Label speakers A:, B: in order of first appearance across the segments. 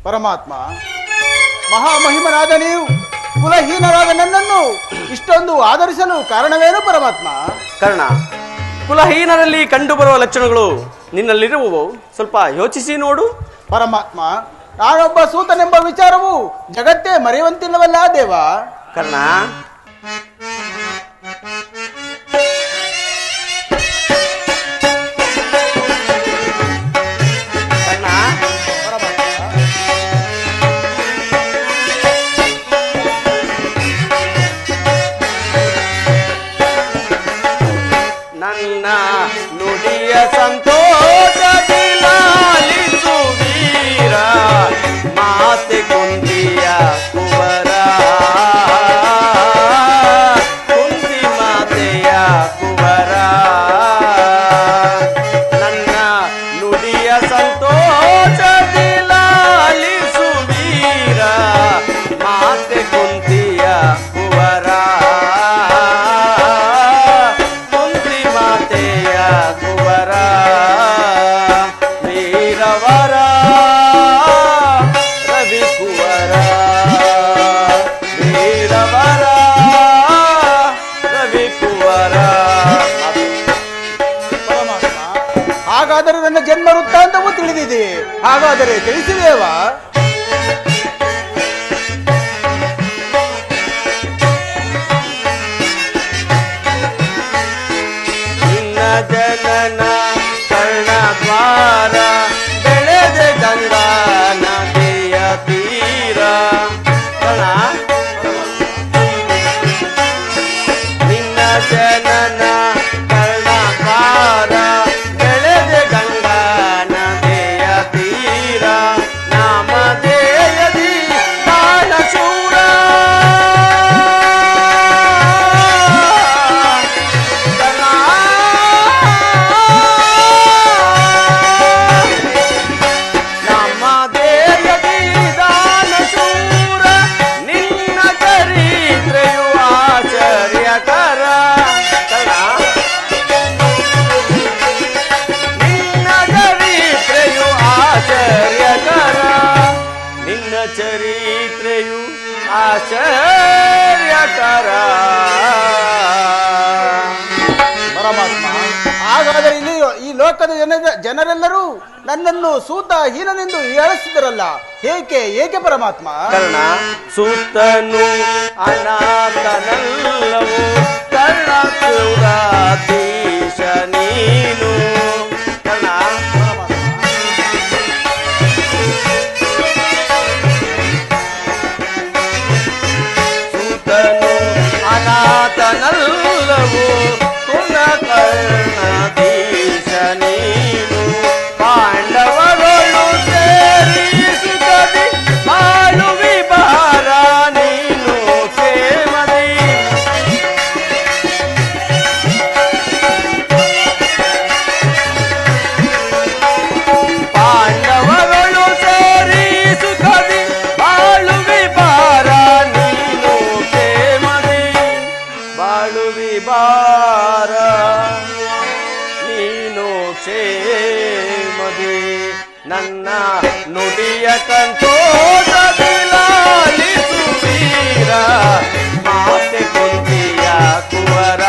A: ಪರಮಾತ್ಮ, ಮಹಾಮಹಿಮನಾದ ನೀವು ಕುಲಹೀನರಾದ ನನ್ನನ್ನು ಇಷ್ಟೊಂದು ಆಧರಿಸಲು ಕಾರಣವೇನು ಪರಮಾತ್ಮ?
B: ಕರ್ಣ, ಕುಲಹೀನರಲ್ಲಿ ಕಂಡುಬರುವ ಲಕ್ಷಣಗಳು ನಿನ್ನಲ್ಲಿರುವವು. ಸ್ವಲ್ಪ ಯೋಚಿಸಿ ನೋಡು.
A: ಪರಮಾತ್ಮ, ನಾನೊಬ್ಬ ಸೂತನೆಂಬ ವಿಚಾರವು ಜಗತ್ತೇ ಮರೆಯುವಂತಿಲ್ಲವಲ್ಲ ದೇವ?
B: ಕರ್ಣ, ನನ್ನ ನುಡಿಯ ಸಂತೋಷದಿ ಲಾಲಿಸು ವೀರ, ಮಾತೆ ಕುಂತಿಯ ಕುವರ, ಕುಂತಿ ಮಾತೆಯ ಕುವರ. ನನ್ನ ನುಡಿಯ ಸಂತೋಷದಿ ಲಾಲಿಸು ವೀರ, ಮಾತೆ ಕುಂತಿಯ ಕುವರ, ಕುವರ. ವೀರವರ ರವಿ ಕುವರ, ವೀರವರ ರವಿ ಕುವರ.
A: ಪರಮಾತ್ಮ, ಹಾಗಾದರೆ ನನ್ನ ಜನ್ಮ ವೃತ್ತಾಂತವೂ ತಿಳಿದಿದೆ. ಹಾಗಾದರೆ ತಿಳಿಸಿದೇವಾ?
B: ಜನನ ಕರ್ಣದ್ವಾರ, ಬೆಳೆದ ಗಂಗಾ ನದಿಯ ತೀರ. ಕರ್ಣ, ನಿನ್ನ ಜನನ ಕರ್ಣದ್ವಾರ, ಬೆಳೆದ ಗಂಗಾ ನದಿಯ ತೀರ. ನಾಮಧೇಯದಿ ದಾನಶೂರ, ಚರಿತ್ರೆಯು ಆಶ್ಚರ್ಯಕರ.
A: ಪರಮಾತ್ಮ, ಹಾಗಾದರೆ ಇಲ್ಲಿ ಈ ಲೋಕದ ಜನರೆಲ್ಲರೂ ನನ್ನನ್ನು ಸೂತ ಹೀನನೆಂದು ಹೇಳಿಸಿದರಲ್ಲ, ಏಕೆ ಪರಮಾತ್ಮ?
B: ಕರ್ಣ, ಸೂತನು ಅನಾಥನಲ್ಲವು, ಕರ್ಣ ಸುರಾಧೀಶ ನೀನು. ಕರ್ಣ, ಅನಾಥನಲ್ಲವು, ಕುಲಕರ್ಣಾಧೀಶ ನೀನು. ಪಾಂಡವರೊಳು ಸೇರಿಸುತ್ತದೆ ಬಾಳು ವಿಭಾರ, ನೀನು ಕ್ಷೇಮದಿ. ಪಾಂಡವರೊಳು ಸೇರಿಸುತ್ತದೆ ಬಾಳು ವಿಭಾರ, ನೀನು ಕ್ಷೇಮದಿ. ಬಾಳು ವಿಭಾರ, ನೀನು ಕ್ಷೇಮದಿ. ನನ್ನ ನುಡಿಯ ಸಂತೋಷದಿ ಲಾಲಿಸು ವೀರ, ಮಾತೆ ಕುಂತಿಯ ಕುವರ,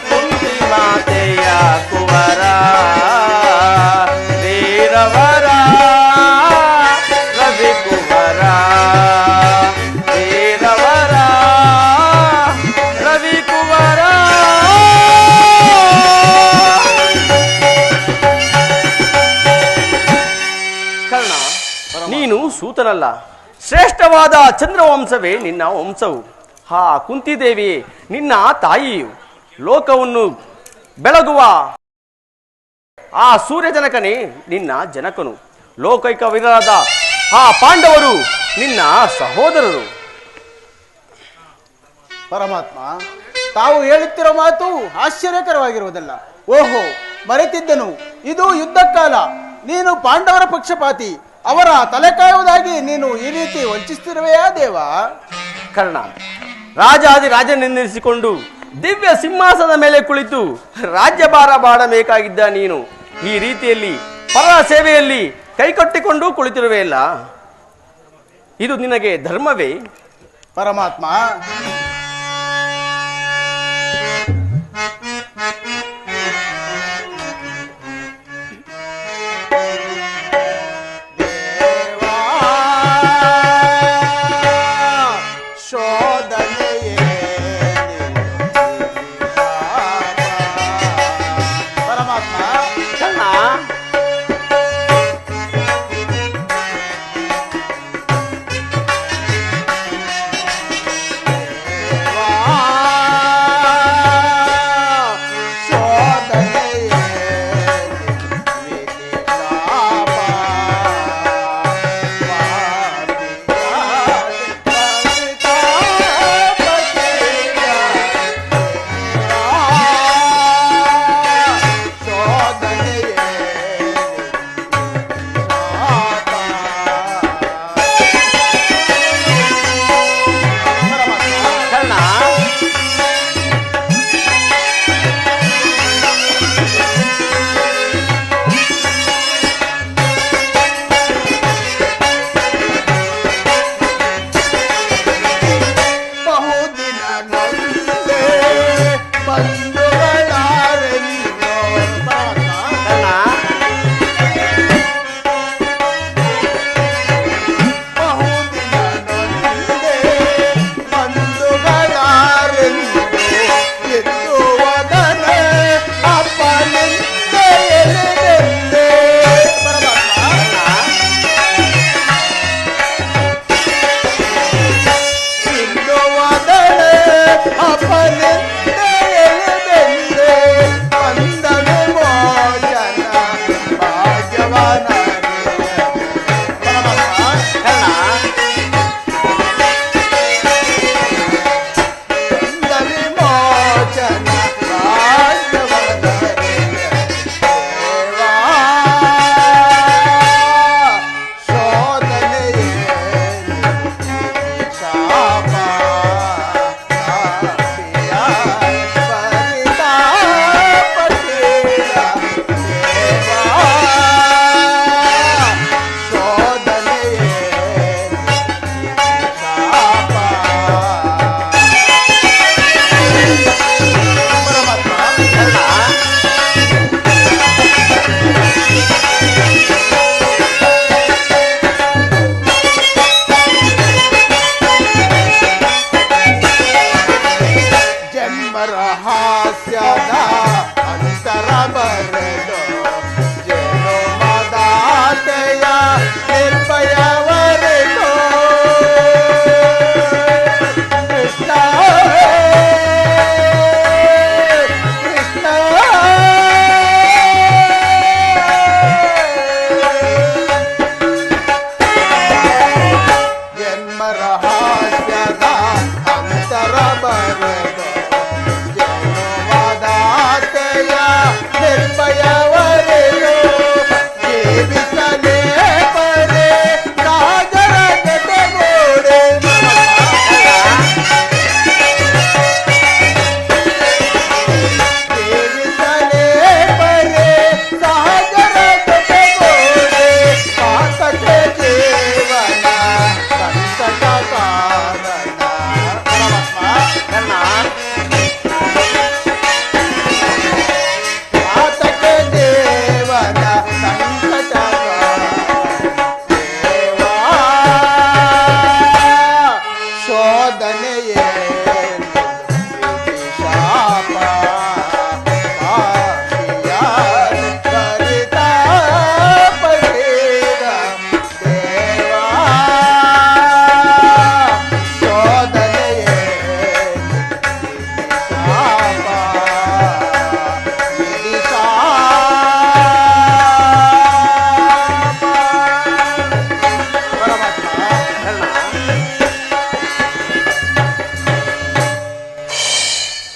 B: ಕುಂತಿ ಮಾತೆಯ ಕುವರ. ವೀರವರ ರವಿ ಕುವರ, ವೀರವರ ರವಿ ಕುವರ. ಕರ್ಣ, ನೀನು ಸೂತನಲ್ಲ, ಶ್ರೇಷ್ಠವಾದ ಚಂದ್ರವಂಶವೇ ನಿನ್ನ ವಂಶವು. ಹಾ ಕುಂತಿದೇವಿ ನಿನ್ನ ತಾಯಿಯು. ಲೋಕವನ್ನು ಬೆಳಗುವ ಆ ಸೂರ್ಯಜನಕನೇ ನಿನ್ನ ಜನಕನು. ಲೋಕೈಕವಿರಾದ ಆ ಪಾಂಡವರು ನಿನ್ನ ಸಹೋದರರು.
A: ಪರಮಾತ್ಮ, ತಾವು ಹೇಳುತ್ತಿರೋ ಮಾತು ಆಶ್ಚರ್ಯಕರವಾಗಿರುವುದಲ್ಲ. ಓಹೋ, ಮರೆತಿದ್ದನು. ಇದು ಯುದ್ಧ ಕಾಲ. ನೀನು ಪಾಂಡವರ ಪಕ್ಷಪಾತಿ. ಅವರ ತಲೆ ಕಾಯುವುದಾಗಿ ನೀನು ಈ ರೀತಿ ವಂಚಿಸುತ್ತಿರುವೆಯಾ ದೇವ?
B: ಕರ್ಣ, ರಾಜಾದಿ ರಾಜನೆನ್ನಿಸಿಕೊಂಡು ದಿವ್ಯ ಸಿಂಹಾಸನದ ಮೇಲೆ ಕುಳಿತು ರಾಜ್ಯಭಾರ ಮಾಡಬೇಕಾಗಿದ್ದ ನೀನು ಈ ರೀತಿಯಲ್ಲಿ ಪರ ಸೇವೆಯಲ್ಲಿ ಕೈಕಟ್ಟಿಕೊಂಡು ಕುಳಿತಿರುವೆಯಲ್ಲ, ಇದು ನಿನಗೆ ಧರ್ಮವೇ?
A: ಪರಮಾತ್ಮ,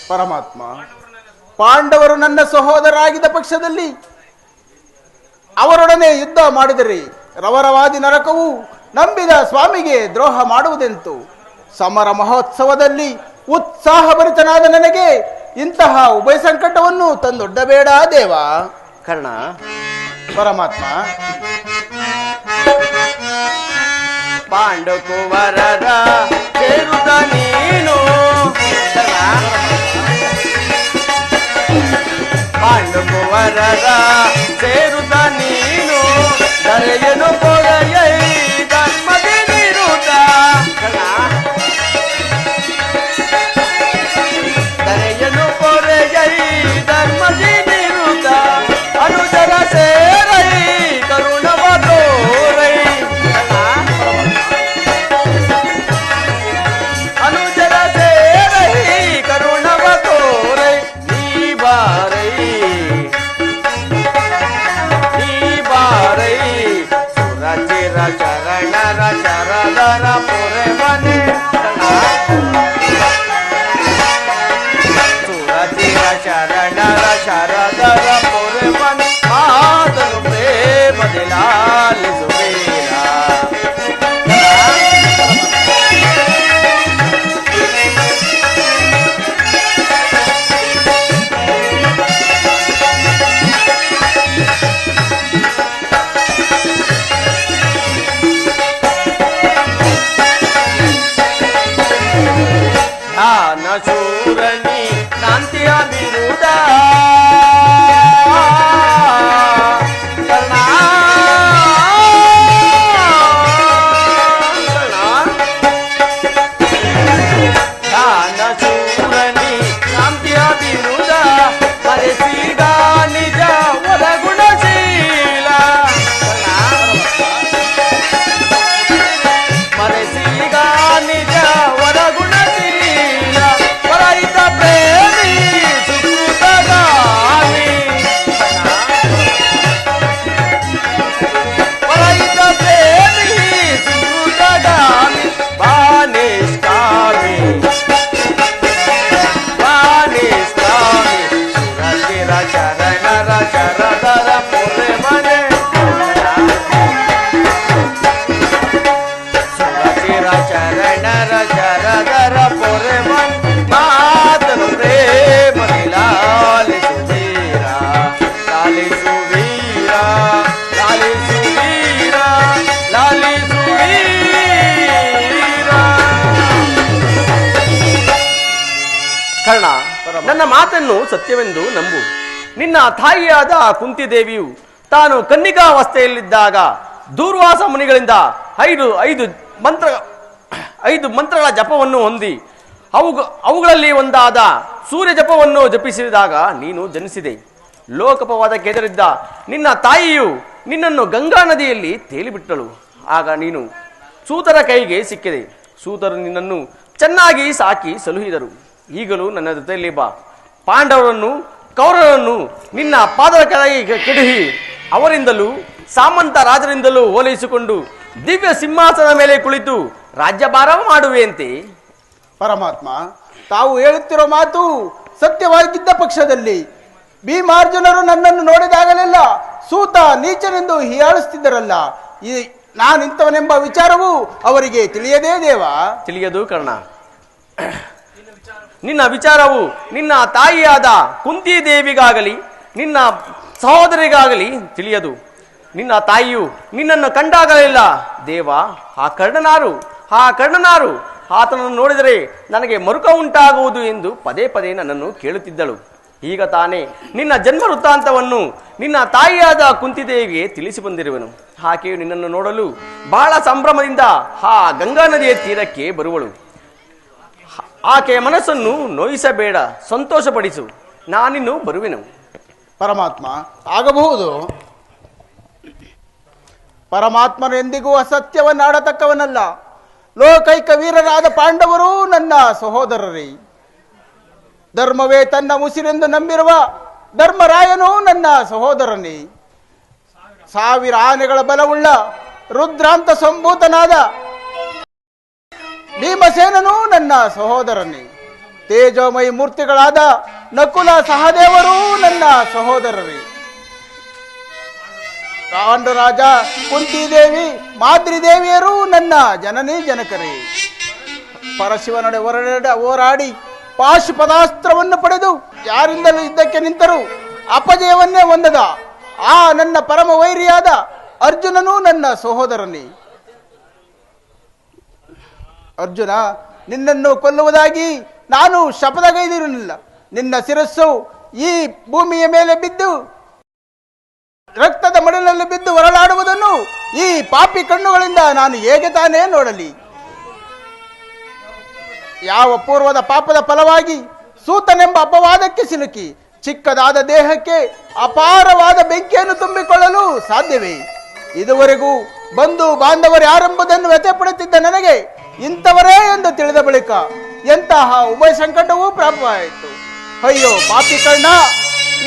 A: ಪರಮಾತ್ಮ, ಪಾಂಡವರು ನನ್ನ ಸಹೋದರಾಗಿದ್ದ ಪಕ್ಷದಲ್ಲಿ ಅವರೊಡನೆ ಯುದ್ಧ ಮಾಡಿದರೆ ರವರವಾದಿ ನರಕವು ನಂಬಿದ ಸ್ವಾಮಿಗೆ ದ್ರೋಹ ಮಾಡುವುದೆಂತು? ಸಮರ ಮಹೋತ್ಸವದಲ್ಲಿ ಉತ್ಸಾಹಭರಿತನಾದ ನನಗೆ ಇಂತಹ ಉಭಯ ಸಂಕಟವನ್ನು ತಂದೊಡ್ಡಬೇಡ ದೇವ.
B: ಕರ್ಣ,
A: ಪರಮಾತ್ಮ,
B: ಪಾಂಡುಕುವರರ ಸೇರುತ್ತ ನೀನು ಪಾಂಡುಕುವರರ ಸೇರುತ್ತ ನೀನು ದರೆಯನು ಪೊರೆಯೈ ಧರ್ಮದಿ ನಿರುತ ದರೆಯನು ಪೊರೆಯೈ ಧರ್ಮದಿ ನಿರುತ ಅನುಜರ ಸೇರೈ ಕರುಣವ ತೋರೈ ಅನುಜರ ಸೇರೈ ಕರುಣವ ತೋರೈ ನೀ ಬಾರೈ ಸುರಚಿರ ಚರಣರ ಶರದರ ಪೊರೆ ಮನೆ ಸುರಚಿರ ಶರಣರ ಶರದರ ಪೊರೆ ಮನೆ ಮಾತನು ಪ್ರೇಮದಿ ಲಾಲಿಸುವೀರ ಶೂರನಿ ಕ್ರಾಂತಿಯ ವಿರುದ್ಧ ಶೂರನಿ ಕ್ರಾಂತಿಯ ವಿರುದ್ಧ ಮರೆಸಿದ ನಿಜ ಒಳಗುಣಶೀಲ ಮರೆಸಿಗ ನಿಜ ಒಳಗುಣಶೀಲ ಪರಹಿತ ಪ್ರೇಮಿ ಸುಕೃತಗಾಮಿ ಪರಹಿತ ಪ್ರೇಮಿ ಸುಕೃತಗಾಮಿ ಬಾನಿಷ್ಕಾಮಿ ಬಾನಿಷ್ಕಾಮಿ ಸುರಚಿರ ಶರಣರ ಶರದರ ಪೊರೆ ಮನೆ ಸುರಚಿರ ಶರಣರ ಶರದರ ಪೊರೆ ಮನೆ ಮಾತನು ಪ್ರೇಮದಿ ಲಾಲಿಸುವೀರ ಲಾಲಿಸುವೀರ ಲಾಲಿಸುವೀರ ಲಾಲಿಸುವೀರ ಕರ್ಣ, ನನ್ನ ಮಾತನ್ನು ಸತ್ಯವೆಂದು ನಂಬು. ನಿನ್ನ ತಾಯಿಯಾದ ಕುಂತಿದೇವಿಯು ತಾನು ಕನ್ನಿಕಾವಸ್ಥೆಯಲ್ಲಿದ್ದಾಗ ದೂರ್ವಾಸ ಮುನಿಗಳಿಂದ ಐದು ಮಂತ್ರಗಳ ಜಪವನ್ನು ಹೊಂದಿ ಅವುಗಳಲ್ಲಿ ಒಂದಾದ ಸೂರ್ಯ ಜಪವನ್ನು ಜಪಿಸಿದಾಗ ನೀನು ಜನಿಸಿದೆ. ಲೋಕಪವಾದಕ್ಕೆ ಎದುರಿದ್ದ ನಿನ್ನ ತಾಯಿಯು ನಿನ್ನನ್ನು ಗಂಗಾ ನದಿಯಲ್ಲಿ ತೇಲಿಬಿಟ್ಟಳು. ಆಗ ನೀನು ಸೂತರ ಕೈಗೆ ಸಿಕ್ಕಿದೆ. ಸೂತರು ನಿನ್ನನ್ನು ಚೆನ್ನಾಗಿ ಸಾಕಿ ಸಲುಹಿದರು. ಈಗಲೂ ನನ್ನ ಜೊತೆಯಲ್ಲಿ ಬಾ. ಪಾಂಡವರನ್ನು ಕೌರವರನ್ನು ನಿನ್ನ ಪಾದದ ಕೆಳಗೆ ಕೆಡಹಿ ಅವರಿಂದಲೂ ಸಾಮಂತ ರಾಜರಿಂದಲೂ ಓಲೈಸಿಕೊಂಡು ದಿವ್ಯ ಸಿಂಹಾಸನದ ಮೇಲೆ ಕುಳಿತು ರಾಜ್ಯಭಾರ ಮಾಡುವೆಯಂತೆ.
A: ಪರಮಾತ್ಮ, ತಾವು ಹೇಳುತ್ತಿರೋ ಮಾತು ಸತ್ಯವಾಗಿದ್ದ ಪಕ್ಷದಲ್ಲಿ ಭೀಮಾರ್ಜುನರು ನನ್ನನ್ನು ನೋಡಿದಾಗಲೆಲ್ಲ ಸೂತ ನೀಚನೆಂದು ಹೀಯಾಳಿಸುತ್ತಿದ್ದರಲ್ಲ, ನಾನಿಂತವನೆಂಬ ವಿಚಾರವು ಅವರಿಗೆ ತಿಳಿಯದೇ ದೇವ?
B: ತಿಳಿಯದು ಕರ್ಣ. ನಿನ್ನ ವಿಚಾರವು ನಿನ್ನ ತಾಯಿಯಾದ ಕುಂತಿದೇವಿಗಾಗಲಿ ನಿನ್ನ ಸಹೋದರಿಗಾಗಲಿ ತಿಳಿಯದು. ನಿನ್ನ ತಾಯಿಯು ನಿನ್ನನ್ನು ಕಂಡಾಗಲಿಲ್ಲ ದೇವ. ಆ ಕರ್ಣನಾರು ಆತನನ್ನು ನೋಡಿದರೆ ನನಗೆ ಮರುಕ ಉಂಟಾಗುವುದು ಎಂದು ಪದೇ ಪದೇ ನನ್ನನ್ನು ಕೇಳುತ್ತಿದ್ದಳು. ಈಗ ತಾನೇ ನಿನ್ನ ಜನ್ಮ ವೃತ್ತಾಂತವನ್ನು ನಿನ್ನ ತಾಯಿಯಾದ ಕುಂತಿದೇವಿಗೆ ತಿಳಿಸಿ ಬಂದಿರುವನು. ಆಕೆಯು ನಿನ್ನನ್ನು ನೋಡಲು ಬಹಳ ಸಂಭ್ರಮದಿಂದ ಆ ಗಂಗಾ ನದಿಯ ತೀರಕ್ಕೆ ಬರುವಳು. ಆಕೆಯ ಮನಸ್ಸನ್ನು ನೋಯಿಸಬೇಡ, ಸಂತೋಷಪಡಿಸು. ನಾನಿನ್ನು ಬರುವೆನು.
A: ಪರಮಾತ್ಮ, ಆಗಬಹುದು. ಪರಮಾತ್ಮನು ಎಂದಿಗೂ ಅಸತ್ಯವನ್ನಾಡತಕ್ಕವನಲ್ಲ. ಲೋಕೈಕ ವೀರರಾದ ಪಾಂಡವರು ನನ್ನ ಸಹೋದರರೇ. ಧರ್ಮವೇ ತನ್ನ ಉಸಿರೆಂದು ನಂಬಿರುವ ಧರ್ಮರಾಯನು ನನ್ನ ಸಹೋದರನೇ. 1000 ಆನೆಗಳ ಬಲವುಳ್ಳ ರುದ್ರಾಂತ ಸಂಭೂತನಾದ ಭೀಮಸೇನನು ನನ್ನ ಸಹೋದರನೇ. ತೇಜೋಮಯಿ ಮೂರ್ತಿಗಳಾದ ನಕುಲ ಸಹದೇವರು ನನ್ನ ಸಹೋದರರೇ. ಪಾಂಡುರಾಜ, ಕುಂತಿದೇವಿ, ಮಾದ್ರಿದೇವಿಯರು ನನ್ನ ಜನನೇ ಜನಕರೇ. ಪರಶಿವನೊಡೆ ಹೋರಾಡಿ ಪಾಶುಪದಾಸ್ತ್ರವನ್ನು ಪಡೆದು ಯಾರಿಂದಲೂ ಯುದ್ಧಕ್ಕೆ ನಿಂತರೂ ಅಪಜಯವನ್ನೇ ಹೊಂದದ ಆ ನನ್ನ ಪರಮ ವೈರಿಯಾದ ಅರ್ಜುನನು ನನ್ನ ಸಹೋದರನೇ. ಅರ್ಜುನ, ನಿನ್ನನ್ನು ಕೊಲ್ಲುವುದಾಗಿ ನಾನು ಶಪಥಗೈದಿರಲಿಲ್ಲ. ನಿನ್ನ ಶಿರಸ್ಸು ಈ ಭೂಮಿಯ ಮೇಲೆ ಬಿದ್ದು ರಕ್ತದ ಮಡಿಲಲ್ಲಿ ಬಿದ್ದು ಹೊರಳಾಡುವುದನ್ನು ಈ ಪಾಪಿ ಕಣ್ಣುಗಳಿಂದ ನಾನು ಹೇಗೆ ತಾನೇ ನೋಡಲಿ? ಯಾವ ಪೂರ್ವದ ಪಾಪದ ಫಲವಾಗಿ ಸೂತನೆಂಬ ಅಪವಾದಕ್ಕೆ ಸಿಲುಕಿ ಚಿಕ್ಕದಾದ ದೇಹಕ್ಕೆ ಅಪಾರವಾದ ಬೆಂಕಿಯನ್ನು ತುಂಬಿಕೊಳ್ಳಲು ಸಾಧ್ಯವೇ? ಇದುವರೆಗೂ ಬಂಧು ಬಾಂಧವರು ಯಾರೆಂಬುದನ್ನು ವ್ಯಥೆಪಡುತ್ತಿದ್ದ ನನಗೆ ಇಂಥವರೇ ಎಂದು ತಿಳಿದ ಬಳಿಕ ಎಂತಹ ಉಭಯ ಸಂಕಟವೂ ಪ್ರಾಪ್ತವಾಯಿತು. ಅಯ್ಯೋ ಪಾಪಿ ಕರ್ಣ,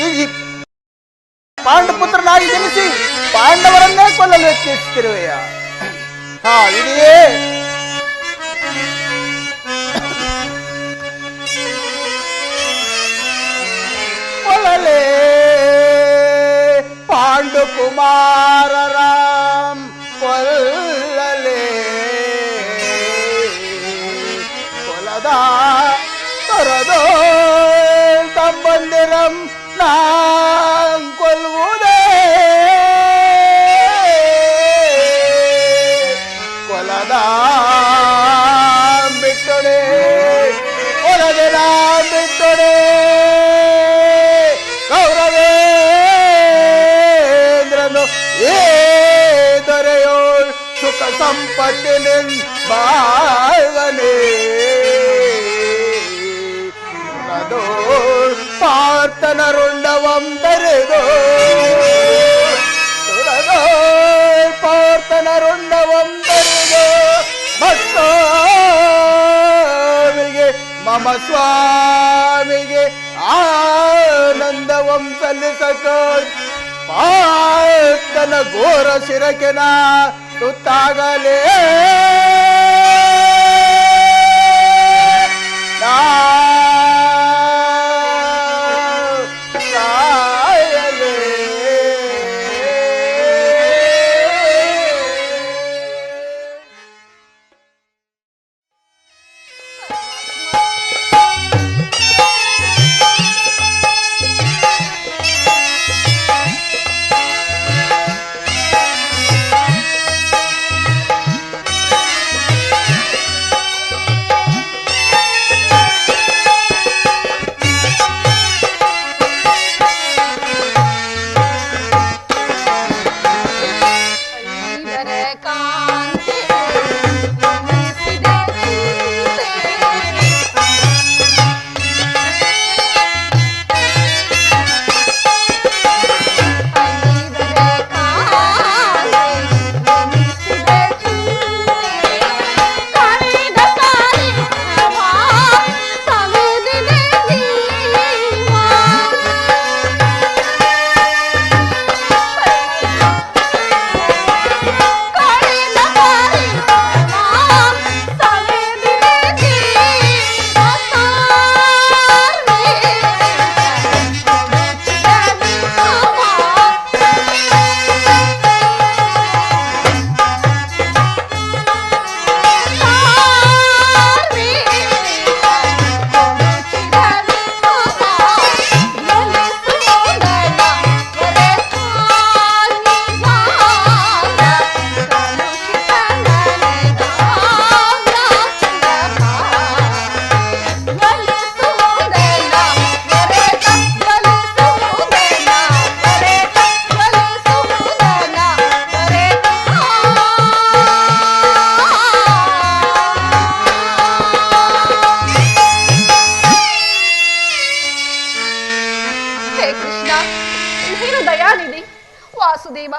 A: ಈ ಪಾಂಡುಪುತ್ರನಾಗಿ ಜನಿಸಿ ಪಾಂಡವರನ್ನೇ ಕೊಲ್ಲಲು ಯತ್ನಿಸುತ್ತಿರುವೆಯ? ಇದೆಯೇ? ಕೊಲ್ಲಲೇ ಪಾಂಡು ಕುಮಾರರಾಮ್, ಕೊಲ್ಲಲೇ ಕೊಲದ ತೊರದೋ ಸಂಬಂಧಿರಂ ನಾಂ ಕೊಲ್ಲುವುದೇ, ಕೊಲದ ಬಿಟ್ಟೊಡೆ ಕೊಲದೆ ಬಿಟ್ಟೊಡೆ ಗೌರವೇಂದ್ರನು ಏ ದೊರೆಯೋಳ್ ಸುಖ ಸಂಪತ್ತಿನಿಂದ ಬಾಳ್ವನೇ, ಪಾರ್ಥನ ರುಂಡವಂ ತರೆದೋ ಪಾರ್ಥನ ರುಂಡವಂ ತರೆದೋ ಮತ್ತೋವಿಗೆ ಮಮ ಸ್ವಾಮಿಗೆ ಆನಂದವಂ ಸಲ್ಲಿಸಕ ಪಾರ್ಥನ ಘೋರ ಶಿರಕೆನ ತುತ್ತಾಗಲೇ
C: ವಾಸುದೇವ,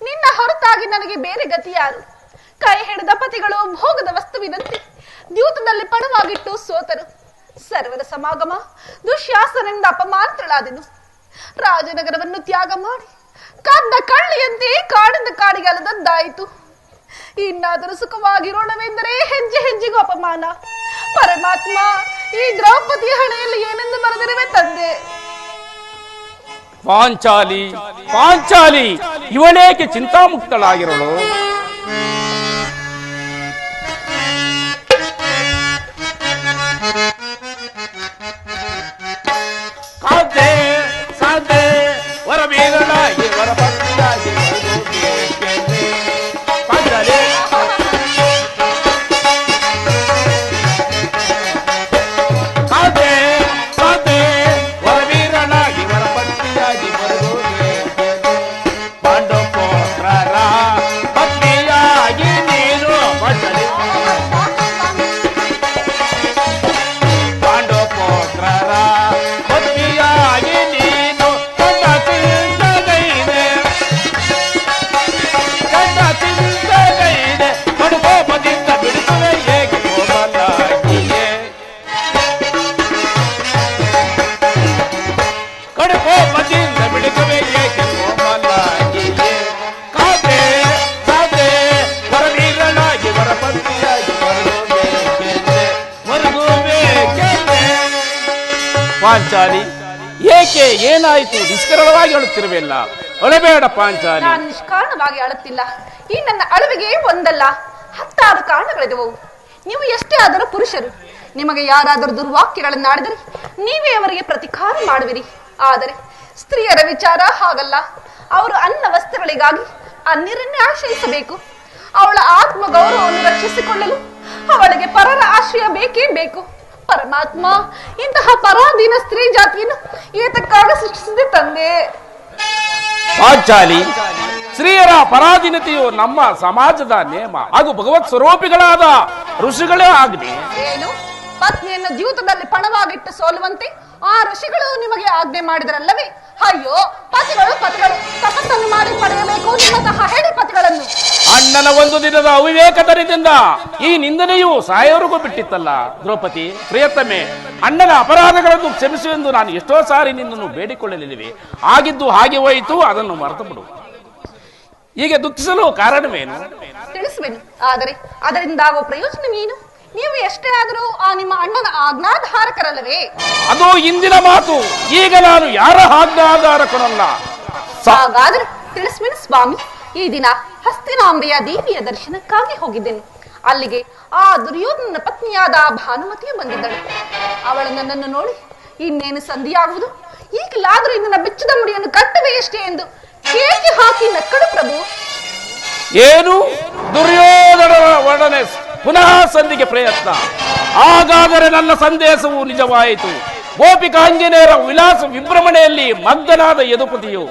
C: ನಿನ್ನ ಹೊರತಾಗಿ ನನಗೆ ಬೇರೆ ಗತಿ ಯಾರು? ಕೈ ಹಿಡಿದ ಪತಿಗಳು ಭೋಗದ ವಸ್ತುವಿನಂತೆ ದ್ಯೂತದಲ್ಲಿ ಪಣವಾಗಿಟ್ಟು ಸೋತರು. ಸರ್ವರ ಸಮಾಗಮ ದುಶ್ಯಾಸನದಿಂದ ಅಪಮಾನಗಳಾದೆನು. ರಾಜನಗರವನ್ನು ತ್ಯಾಗ ಮಾಡಿ ಕದ್ದ ಕಳ್ಳಿಯಂತೆ ಕಾಡಿಂದ ಕಾಡಿಗೆ ಅಲದದ್ದಾಯಿತು. ಇನ್ನಾದರೂ ಸುಖವಾಗಿರೋಣವೆಂದರೆ ಹೆಜ್ಜೆ ಹೆಜ್ಜೆಗೂ ಅಪಮಾನ. ಪರಮಾತ್ಮ, ಈ ದ್ರೌಪದಿಯ ಹಣೆಯಲ್ಲಿ ಏನೆಂದು ಬರೆದಿರುವೆ ತಂದೆ?
D: ಪಾಂಚಾಲಿ ಪಾಂಚಾಲಿ ಇವಳೇಕೆ ಚಿಂತಾಮುಕ್ತಳಾಗಿರಳು? ಕಾದೆ ಸಾದೆ ವರ ಬೀರಲಾಗಿ ವರ ಪಟ್ಟಿಯಾಗಿ ಪಾಂಚಾಲಿ ಪಾಂಚಾಲಿ, ಏಕೆ ಏನಾಯಿತು? ನಿಷ್ಕರಣವಾಗಿ ಅಳುತ್ತಿರುವೆಲ್ಲ, ಅಳಬೇಡ ಪಾಂಚಾಲಿ.
C: ನಾನು ನಿಷ್ಕಾರಣವಾಗಿ ಅಳುತ್ತಿಲ್ಲ. ಈ ನನ್ನ ಅಳುವಿಗೆ ಒಂದಲ್ಲ 10 ಕಾರಣಗಳಿದವು. ನೀವು ಎಷ್ಟೇ ಆದರೂ ಪುರುಷರು. ನಿಮಗೆ ಯಾರಾದರೂ ದುರ್ವಾಕ್ಯಗಳನ್ನಾಡಿದರೆ ನೀವೇ ಅವರಿಗೆ ಪ್ರತಿಕಾರ ಮಾಡುವಿರಿ. ಆದರೆ ಸ್ತ್ರೀಯರ ವಿಚಾರ ಹಾಗಲ್ಲ. ಅವರು ಅನ್ನ ವಸ್ತ್ರಗಳಿಗಾಗಿ ಅನ್ಯರನ್ನೇ ಆಶ್ರಯಿಸಬೇಕು. ಅವಳ ಆತ್ಮ ಗೌರವವನ್ನು ರಕ್ಷಿಸಿಕೊಳ್ಳಲು ಅವಳಿಗೆ ಪರರ ಆಶ್ರಯ ಬೇಕೇ ಬೇಕು. ಪರಮಾತ್ಮ ಇಂತಹ ಪರಾಧೀನ ಸ್ತ್ರೀ ಜಾತಿಯನ್ನು ಏತಕ್ಕಾಗಿ ಸೃಷ್ಟಿಸಿದೆ ತಂದೆ?
D: ಪಾಂಚಾಲಿ, ಸ್ತ್ರೀಯರ ಪರಾಧೀನತೆಯು ನಮ್ಮ ಸಮಾಜದ ನೇಮ ಹಾಗೂ ಭಗವತ್ ಸ್ವರೂಪಿಗಳಾದ ಋಷಿಗಳೇ ಆಜ್ಞೆ.
C: ಏನು? ಪತ್ನಿಯನ್ನು ಜೀವಿತದಲ್ಲಿ ಪಣವಾಗಿಟ್ಟು ಸೋಲುವಂತೆ ಆ ಋಷಿಗಳು ನಿಮಗೆ ಆಜ್ಞೆ ಮಾಡಿದರಲ್ಲವೇ? ಅಯ್ಯೋ, ಪತಿಗಳು ತಪಸ್ಸನ್ನು ಮಾಡಿ ಪಡೆಯಬೇಕು ನಿಮ್ಮಂತಹ ಹೇಳಿ ಪತಿಗಳನ್ನು.
D: ಅಣ್ಣನ ಒಂದು ದಿನದ ಅವಿವೇಕತನದಿಂದ ಈ ನಿಂದನೆಯು ಸಾಯವರೆಗೂ ಬಿಟ್ಟಿತ್ತಲ್ಲ. ದ್ರೌಪದಿ ಪ್ರಿಯತಮೆ, ಅಣ್ಣನ ಅಪರಾಧಗಳನ್ನು ಕ್ಷಮಿಸು ಎಂದು ನಾನು ಎಷ್ಟೋ ಸಾರಿ ನಿನ್ನನ್ನು ಬೇಡಿಕೊಳ್ಳಲಿವೆ. ಆಗಿದ್ದು ಹಾಗೆ ಹೋಯಿತು, ಅದನ್ನು ಮರೆತು ಬಿಡು. ಹೀಗೆ ದುಃಖಿಸಲು ಕಾರಣವೇನು?
C: ತಿಳಿಸುವೆನು, ಆದರೆ ಅದರಿಂದಾಗುವ ಪ್ರಯೋಜನವೇನು? ನೀವು ಎಷ್ಟೇ ಆದರೂ ಆ ನಿಮ್ಮ ಅಣ್ಣನ ಆಜ್ಞಾಧಾರಕರಲ್ಲವೇ?
D: ಅದು ಇಂದಿನ ಮಾತು. ಈಗ ನಾನು ಯಾರ ಆಜ್ಞಾಧಾರಕನಲ್ಲ.
C: ಹಾಗಾದ್ರೆ ತಿಳಿಸುವೆನು ಸ್ವಾಮಿ. ಈ ದಿನ ಹಸ್ತಿನಾಂಬೆಯ ದೇವಿಯ ದರ್ಶನಕ್ಕಾಗಿ ಹೋಗಿದ್ದೇನೆ. ಅಲ್ಲಿಗೆ ಆ ದುರ್ಯೋಧನನ ಪತ್ನಿಯಾದ ಭಾನುಮತಿಯು ಬಂದಿದ್ದಳು. ಅವಳು ನನ್ನನ್ನು ನೋಡಿ ಇನ್ನೇನು ಸಂಧಿಯಾಗುವುದು, ಈಗಲಾದರೂ ನನ್ನ ಬೆಚ್ಚದ ಮುಡಿಯನ್ನು ಕಟ್ಟುವೆಯಷ್ಟೇ ಎಂದು ಕೇಕೆ ಹಾಕಿ ನಕ್ಕಳು ಪ್ರಭು.
D: ಏನು? ದುರ್ಯೋಧನನ ಒಡನೆ ಪುನಃ ಸಂಧಿಗೆ ಪ್ರಯತ್ನ? ಹಾಗಾದರೆ ನನ್ನ ಸಂದೇಶವು ನಿಜವಾಯಿತು. ಗೋಪಿಕಾಂಜನೇಯರ ವಿಲಾಸ ವಿಭ್ರಮಣೆಯಲ್ಲಿ ಮಗ್ನನಾದ ಯದುಪತಿಯು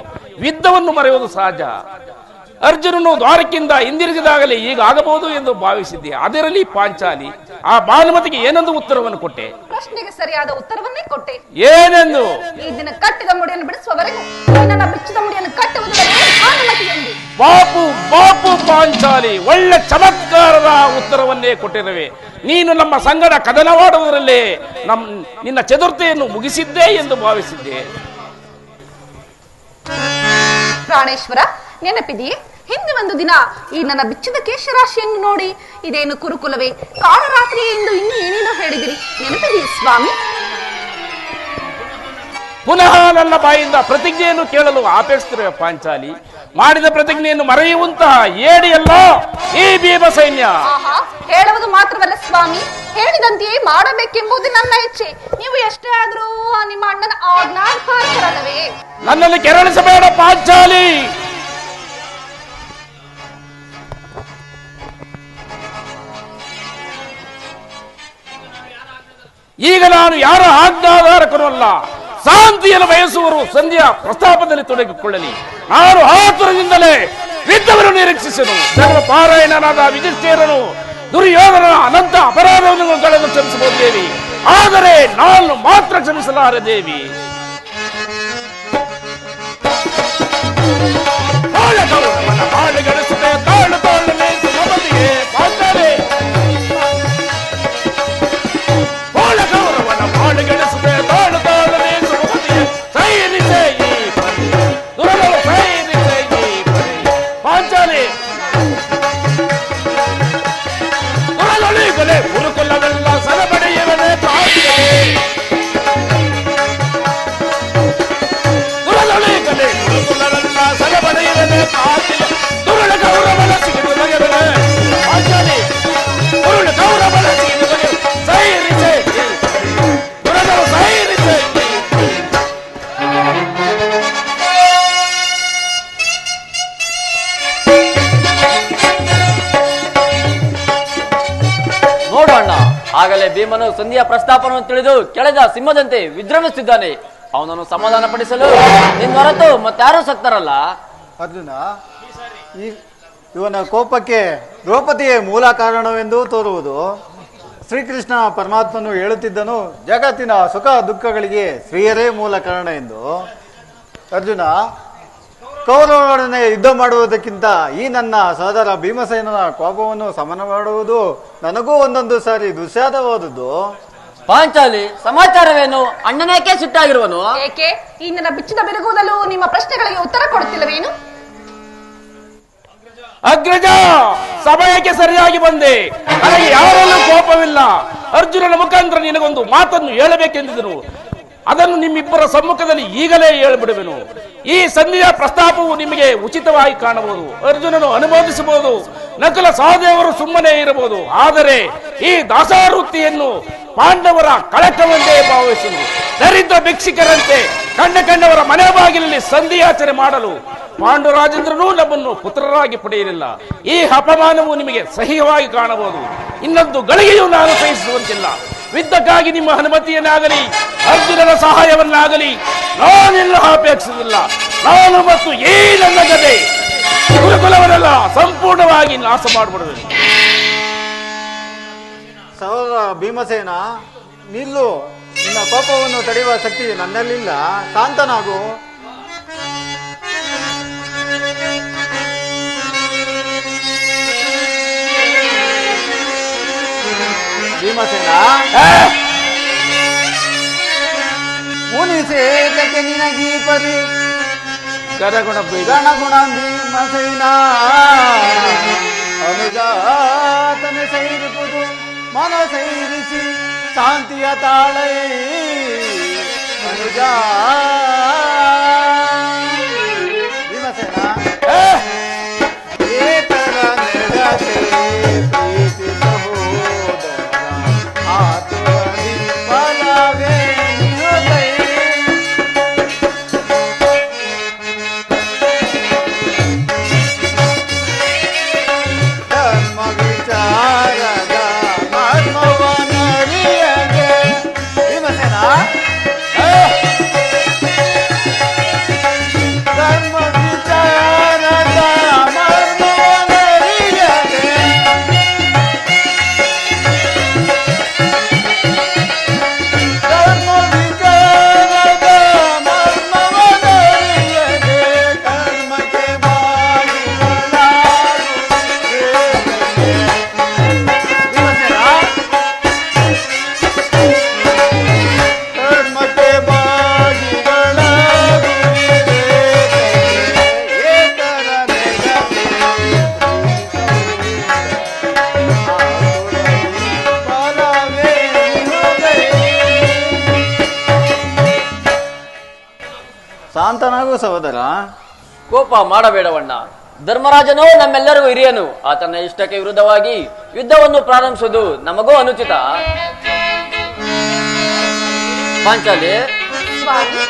D: ಯುದ್ಧವನ್ನು ಮರೆಯುವುದು ಸಹಜ. ಅರ್ಜುನನು ದ್ವಾರಕ್ಕಿಂದ ಹಿಂದಿರುಗಿದಾಗಲೇ ಈಗ ಆಗಬಹುದು ಎಂದು ಭಾವಿಸಿದ್ದೆ. ಅದರಲ್ಲಿ ಪಾಂಚಾಲಿ, ಆ ಭಾನುಮತಿಗೆ ಏನೊಂದು ಉತ್ತರವನ್ನು ಕೊಟ್ಟೆ?
C: ಪ್ರಶ್ನೆಗೆ ಸರಿಯಾದ ಉತ್ತರವನ್ನೇ ಕೊಟ್ಟೆ.
D: ಏನೆಂದು?
C: ಈ ದಿನ ಕಟ್ಟಿದ ಮುಡಿಯನ್ನು ಬಿಡಿಸುವವರೆಗೂ ನನ್ನ ಬಿಚ್ಚಿದ ಮುಡಿಯನ್ನು ಕಟ್ಟುವುದರಲ್ಲಿ ಭಾನುಮತಿ ಎಂದು.
D: ಬಾಪು ಬಾಪು ಪಾಂಚಾಲಿ, ಒಳ್ಳೆ ಚಮತ್ಕಾರದ ಉತ್ತರವನ್ನೇ ಕೊಟ್ಟಿರುವೆ. ನೀನು ನಮ್ಮ ಸಂಗಡ ಕದನವಾಡುವುದರಲ್ಲೇ ನಿನ್ನ ಚತುರ್ಥಿಯನ್ನು ಮುಗಿಸಿದ್ದೆ ಎಂದು ಭಾವಿಸಿದ್ದೆ.
C: ಪ್ರಾಣೇಶ್ವರ, ನೆನಪಿದೆಯೇ? ಹಿಂದೆ ಒಂದು ದಿನ ಈ ನನ್ನ ಬಿಚ್ಚಿದ ಕೇಶರಾಶಿಯನ್ನು ನೋಡಿ ಇದೇನು ಕುರುಕುಲವೇ, ಕಾಳರಾತ್ರಿ ಎಂದು ಇನ್ನು ಏನೇನೋ ಹೇಳಿದಿರಿ. ನೆನಪಿದೆಯೇ ಸ್ವಾಮಿ?
D: ಪುನಃ ನನ್ನ ಬಾಯಿಂದ ಪ್ರತಿಜ್ಞೆಯನ್ನು ಕೇಳಲು ಅಪೇಕ್ಷಿಸಿರುವ ಪಾಂಚಾಲಿ, ಮಾಡಿದ ಪ್ರತಿಜ್ಞೆಯನ್ನು ಮರೆಯುವಂತಹ ಏಡಿಯಲ್ಲ ಈ ಭೀಮ ಸೈನ್ಯ.
C: ಆಹಾ, ಹೇಳುವುದು ಮಾತ್ರವಲ್ಲ ಸ್ವಾಮಿ, ಹೇಳಿದಂತೆಯೇ ಮಾಡಬೇಕೆಂಬುದು ನನ್ನ ಇಚ್ಛೆ. ನೀವು ಎಷ್ಟೇ ಆದರೂ ನಿಮ್ಮ ಅಣ್ಣನ ಆಜ್ಞಾಧಾರಕರಲ್ಲವೇ?
D: ನನ್ನಲ್ಲಿ ಕೆರಳಿಸಬೇಡ ಪಾಂಚಾಲಿ. ಈಗ ನಾನು ಯಾರ ಆಜ್ಞಾಧಾರಕರು ಅಲ್ಲ. ಶಾಂತಿಯನ್ನು ಬಯಸುವರು ಸಂಧ್ಯಾ ಪ್ರಸ್ತಾಪದಲ್ಲಿ ತೊಡಗಿಕೊಳ್ಳಲಿ. ನಾನು ಆತುರದಿಂದಲೇ ಯುದ್ಧವನ್ನು ನಿರೀಕ್ಷಿಸನು. ಧರ್ಮ ಪಾರಾಯಣನಾದ ವಿಜಿಷ್ಠೇರನು ದುರ್ಯೋಧನನ ಅನಂತ ಅಪರಾಧವನ್ನು ಕ್ಷಮಿಸಬಹುದು ದೇವಿ, ಆದರೆ ನಾನು ಮಾತ್ರ ಕ್ಷಮಿಸಲಾರೆ ದೇವಿ.
B: ಆಗಲೇ ಭೀಮನು ಸಂಧಿಯ ಪ್ರಸ್ತಾಪವನ್ನು ತಿಳಿದು ಕೆಳದ ಸಿಂಹದಂತೆ ವಿಜೃಂಭಿಸುತ್ತಿದ್ದಾನೆ. ಅವನನ್ನು ಸಮಾಧಾನ ಪಡಿಸಲು ನಿನ್ನ ಹೊರತು ಮತ್ತಾರು ಸಕ್ತಾರಲ್ಲ.
E: ಅರ್ಜುನ, ಇವನ ಕೋಪಕ್ಕೆ ದ್ರೌಪದಿಯೇ ಮೂಲ ಕಾರಣವೆಂದು ತೋರುವುದು. ಶ್ರೀಕೃಷ್ಣ ಪರಮಾತ್ಮನು ಹೇಳುತ್ತಿದ್ದನು, ಜಗತ್ತಿನ ಸುಖ ದುಃಖಗಳಿಗೆ ಸ್ತ್ರೀಯರೇ ಮೂಲ ಕಾರಣ ಎಂದು. ಅರ್ಜುನ, ಕೌರವರೊಡನೆ ಯುದ್ಧ ಮಾಡುವುದಕ್ಕಿಂತ ಈ ನನ್ನ ಸಹೋದರ ಭೀಮಸೇನನ ಕೋಪವನ್ನು ಸಮನ ಮಾಡುವುದು ನನಗೂ ಒಂದೊಂದು ಸಾರಿ ದುಸ್ಸಾಧ್ಯವಾದದ್ದು.
B: ಪಾಂಚಾಲಿ, ಸಮಾಚಾರವೇನು? ಅಣ್ಣನೇಕೆ ಸಿಟ್ಟಾಗಿರುವನು?
C: ಏಕೆ ಈ ನನ್ನ ಬಿಚ್ಚಿದ ಬೆರಗುವುದಲು ನಿಮ್ಮ ಪ್ರಶ್ನೆಗಳಿಗೆ ಉತ್ತರ ಕೊಡುತ್ತಿಲ್ಲವೇನು?
D: ಅಗ್ರಜ, ಸಮಯಕ್ಕೆ ಸರಿಯಾಗಿ ಬಂದೆ. ನನಗೆ ಯಾರಲ್ಲೂ ಕೋಪವಿಲ್ಲ. ಅರ್ಜುನನ ಮುಖಾಂತರ ನಿನಗೊಂದು ಮಾತನ್ನು ಹೇಳಬೇಕೆಂದಿದ್ರು. ಅದನ್ನು ನಿಮ್ಮಿಬ್ಬರ ಸಮ್ಮುಖದಲ್ಲಿ ಈಗಲೇ ಹೇಳ್ಬಿಡುವೆನು. ಈ ಸಂಧಿಯ ಪ್ರಸ್ತಾಪವು ನಿಮಗೆ ಉಚಿತವಾಗಿ ಕಾಣಬಹುದು, ಅರ್ಜುನನು ಅನುಮೋದಿಸಬಹುದು, ನಕುಲ ಸಹದೇವರು ಸುಮ್ಮನೆ ಇರಬಹುದು. ಆದರೆ ಈ ದಾಸಾವೃತ್ತಿಯನ್ನು ಪಾಂಡವರ ಕಳಕವೆಂದೇ ಭಾವಿಸುವುದು. ದರಿದ್ರ ಭಿಕ್ಷಿಕರಂತೆ ಕಂಡವರ ಮನೆ ಬಾಗಿಲಲ್ಲಿ ಸಂಧಿಯಾಚನೆ ಮಾಡಲು ಪಾಂಡುರಾಜೇಂದ್ರನೂ ನಮ್ಮನ್ನು ಪುತ್ರರಾಗಿ ಪಡೆಯಲಿಲ್ಲ. ಈ ಅಪಮಾನವು ನಿಮಗೆ ಸಹ್ಯವಾಗಿ ಕಾಣಬಹುದು. ಇನ್ನೊಂದು ಗಳಿಗೆಯೂ ನಾನು ಸಹಿಸುವಂತಿಲ್ಲ. ಯುದ್ಧಕ್ಕಾಗಿ ನಿಮ್ಮ ಅನುಮತಿಯನ್ನಾಗಲಿ ಅರ್ಜುನನ ಸಹಾಯವನ್ನಾಗಲಿ ನಾನೆಲ್ಲ ಅಪೇಕ್ಷಿಸಿಲ್ಲ. ನಾನು ಮತ್ತು ಈ ನನ್ನ ಗದೆ ಕುಲವನ್ನೆಲ್ಲ ಸಂಪೂರ್ಣವಾಗಿ ನಾಶ ಮಾಡಿಬಿಡುವೆ.
E: ಸಹೋದರ ಭೀಮಸೇನ, ನಿಲ್ಲು. ನಿನ್ನ ಕೋಪವನ್ನು ತಡೆಯುವ ಶಕ್ತಿ ನನ್ನಲ್ಲಿಲ್ಲ. ಶಾಂತನಾಗು. ಭೀಮಸೇನ, ಮುನಿಸೇತಕ್ಕೆ ನಿನಗೀ ಪರಿ ಗಣಗುಣ ಭೀಮಸೇನ ಅನುಜಾತನ ಸೈರಿಪುದು ಮನ ಸೈರಿಸಿ ಶಾಂತಿಯ ತಾಳೈ ಅನುಜ ಭೀಮಸೇನ ಏತರ ನೆರತೆ ಪ್ರೀತಿ ಸಹೋದರ ಆತುವರಿ ಫಲವೇ ನಿಯೋದೈ ಧರ್ಮ ವಿಚಾರದ ಮರ್ಮವನರಿಯಗೆ ಭೀಮಸೇನ ಧರ್ಮ ವಿಚಾರದ ಮರ್ಮವನರಿಯಗೆ ಧರ್ಮ ವಿಚಾರದ ಮರ್ಮವನರಿಯಗೆ ಕರ್ಮಕ್ಕೆ ಕರ್ಮಕ್ಕೆ ಬಾಗಿಗಳಾಗುವಿದೆ ಏತರ ನೆಗತೆ ಫಲವೇ ನಿಹುದೈ. ಶಾಂತನಾಗು ಸಹೋದರ.
F: ಕೋಪ ಮಾಡಬೇಡವಣ್ಣ. ಧರ್ಮರಾಜನೋ ನಮ್ಮೆಲ್ಲರಿಗೂ ಹಿರಿಯನು. ಆತನ ಇಷ್ಟಕ್ಕೆ ವಿರುದ್ಧವಾಗಿ ಯುದ್ಧವನ್ನು ಪ್ರಾರಂಭಿಸುವುದು ನಮಗೂ ಅನುಚಿತ. ಪಾಂಚಾಲಿ,
C: ಸ್ವಾಮಿ,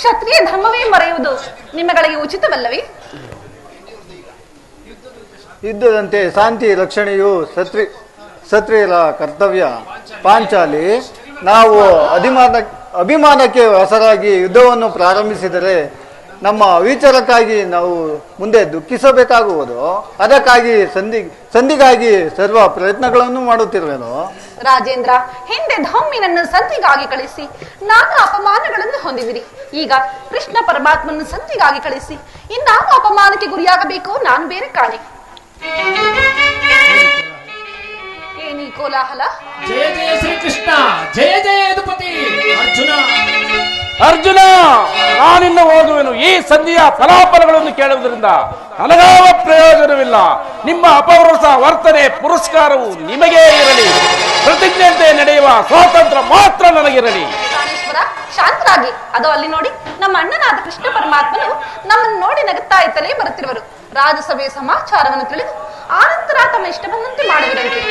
C: ಕ್ಷತ್ರಿಯ ಧರ್ಮವೇ ಮರೆಯುವುದು ನಿಮ್ಮಗಳಿಗೆ ಉಚಿತವಲ್ಲವೇ?
E: ಯುದ್ಧದಂತೆ ಶಾಂತಿ ರಕ್ಷಣೆಯು ಕ್ಷತ್ರಿಯರ ಕರ್ತವ್ಯ. ಪಾಂಚಾಲಿ, ನಾವು ಅಭಿಮಾನಕ್ಕೆ ಹೆಸರಾಗಿ ಯುದ್ಧವನ್ನು ಪ್ರಾರಂಭಿಸಿದರೆ ನಮ್ಮ ವಿಚಾರಕ್ಕಾಗಿ ನಾವು ಮುಂದೆ ದುಃಖಿಸಬೇಕಾಗುವುದು. ಅದಕ್ಕಾಗಿ ಸಂಧಿಗಾಗಿ ಸರ್ವ ಪ್ರಯತ್ನಗಳನ್ನು ಮಾಡುತ್ತಿರುವೆನು.
C: ರಾಜೇಂದ್ರ, ಹಿಂದೆ ಧೌಮ್ಯನನ್ನು ಸಂಧಿಗಾಗಿ ಕಳಿಸಿ ನಾನು ಅಪಮಾನಗಳನ್ನು ಹೊಂದಿದಿರಿ. ಈಗ ಕೃಷ್ಣ ಪರಮಾತ್ಮನನ್ನು ಸಂಧಿಗಾಗಿ ಕಳಿಸಿ ಇನ್ನಾನು ಅಪಮಾನಕ್ಕೆ ಗುರಿಯಾಗಬೇಕು ನಾನು ಬೇರೆ ಕಾಣೆ. ಏನಿ ಕೋಲಾಹಲ?
G: ಜಯ ಜಯ ಶ್ರೀಕೃಷ್ಣ, ಜಯ ಜಯ ಯದುಪತಿ ಅರ್ಜುನ.
D: ಅರ್ಜುನ, ನಾನಿನ್ನು ಹೋಗುವೆನು. ಈ ಸಂಧಿಯ ಫಲಾಫಲಗಳನ್ನು ಕೇಳುವುದರಿಂದ ನನಗಾವ ಪ್ರಯೋಜನವಿಲ್ಲ. ನಿಮ್ಮ ಅಪವೃತ ವರ್ತನೆ ಪುರಸ್ಕಾರವು ನಿಮಗೇ ಇರಲಿ. ಪ್ರತಿಜ್ಞೆಯಂತೆ ನಡೆಯುವ ಸ್ವಾತಂತ್ರ್ಯ ಮಾತ್ರ ನನಗಿರಲಿ.
C: ಪ್ರಾಣೇಶ್ವರ, ಶಾಂತರಾಗಿ. ಅದು ಅಲ್ಲಿ ನೋಡಿ, ನಮ್ಮ ಅಣ್ಣನಾದ ಕೃಷ್ಣ ಪರಮಾತ್ಮನು ನಮ್ಮನ್ನು ನೋಡಿ ನಗುತ್ತಾ ಇತ್ತಲೇ ಬರುತ್ತಿರುವರು. ರಾಜಸಭೆಯ ಸಮಾಚಾರವನ್ನು ತಿಳಿದು ಆನಂತರ ತಮ್ಮ ಇಷ್ಟ ಬಂದಂತೆ ಮಾಡುವುದಂತೆ.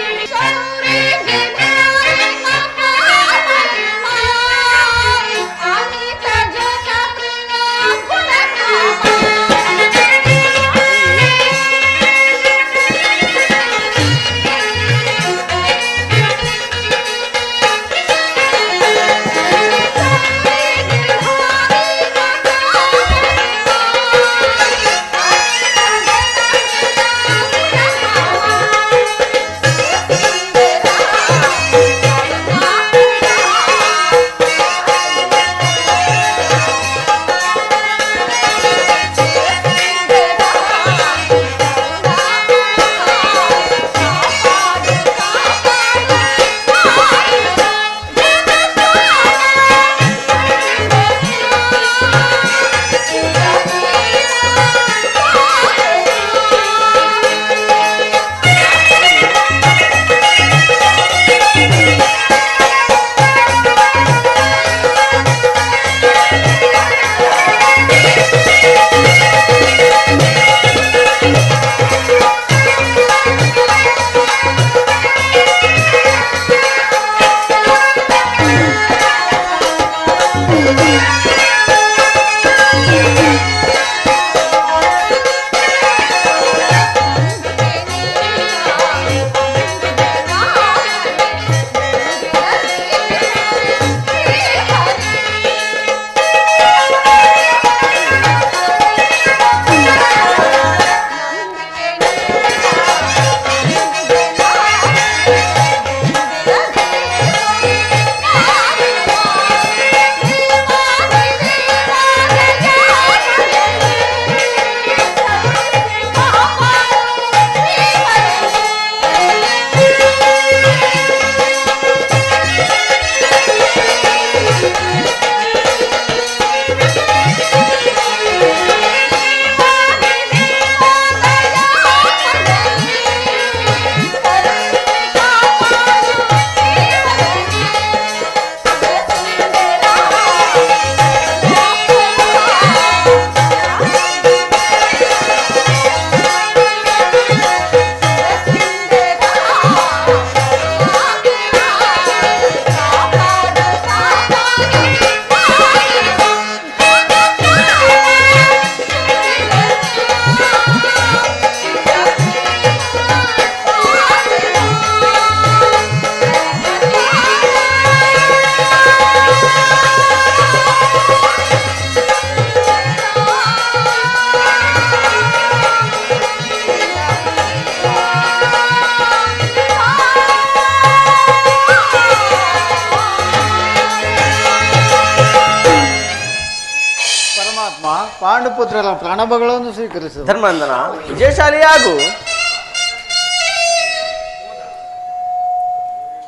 E: ಪಾಂಡುಪುತ್ರರ ಪ್ರಾಣಭಗಳನ್ನು ಸ್ವೀಕರಿಸಿದ
B: ಧರ್ಮಂದನ, ವಿಜಯಶಾಲಿಯಾಗು.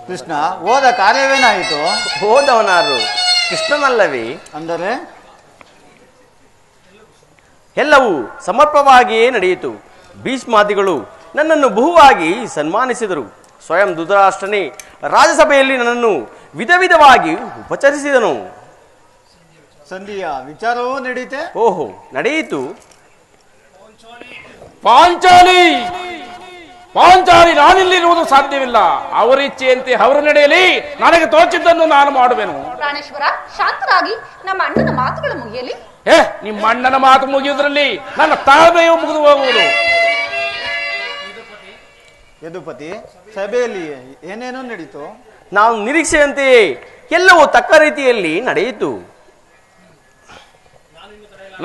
E: ಕೃಷ್ಣ, ಹೋದ ಕಾರ್ಯವೇನಾಯಿತು?
B: ಹೋದವನಾರು ಕೃಷ್ಣನಲ್ಲವೇ?
E: ಅಂದರೆ
B: ಎಲ್ಲವೂ ಸಮರ್ಪವಾಗಿಯೇ ನಡೆಯಿತು. ಭೀಷ್ಮಾದಿಗಳು ನನ್ನನ್ನು ಬಹುವಾಗಿ ಸನ್ಮಾನಿಸಿದರು. ಸ್ವಯಂ ಧೃತರಾಷ್ಟ್ರನೇ ರಾಜಸಭೆಯಲ್ಲಿ ನನ್ನನ್ನು ವಿಧ ವಿಧವಾಗಿ ಉಪಚರಿಸಿದನು.
E: ಸಂಧಿಯ ವಿಚಾರವೂ ನಡೀತೆ?
B: ಓಹೋ, ನಡೆಯಿತು.
D: ಪಾಂಚಾಲಿ, ಪಾಂಚಾಲಿ ನಾನಿಲ್ಲಿರುವುದು ಸಾಧ್ಯವಿಲ್ಲ. ಅವರ ಇಚ್ಛೆಯಂತೆ ಅವರ ನಡೆಯಲಿ, ನನಗೆ ತೋಚಿದ್ದನ್ನು ನಾನು ಮಾಡುವೆನು.
C: ಪ್ರಾಣೇಶ್ವರ, ಶಾಂತರಾಗಿ ನಮ್ಮ ಅಣ್ಣನ ಮಾತುಗಳು ಮುಗಿಯಲಿ.
D: ನಿಮ್ಮ ಅಣ್ಣನ ಮಾತು ಮುಗಿಯುವುದರಲ್ಲಿ ನನ್ನ ತಾಳ್ಮೆಯು ಮುಗಿದು ಹೋಗುವುದು.
E: ಯದುಪತಿ, ಸಭೆಯಲ್ಲಿ ಏನೇನೋ ನಡೀತು?
B: ನಾವು ನಿರೀಕ್ಷೆಯಂತೆಯೇ ಎಲ್ಲವೂ ತಕ್ಕ ರೀತಿಯಲ್ಲಿ ನಡೆಯಿತು.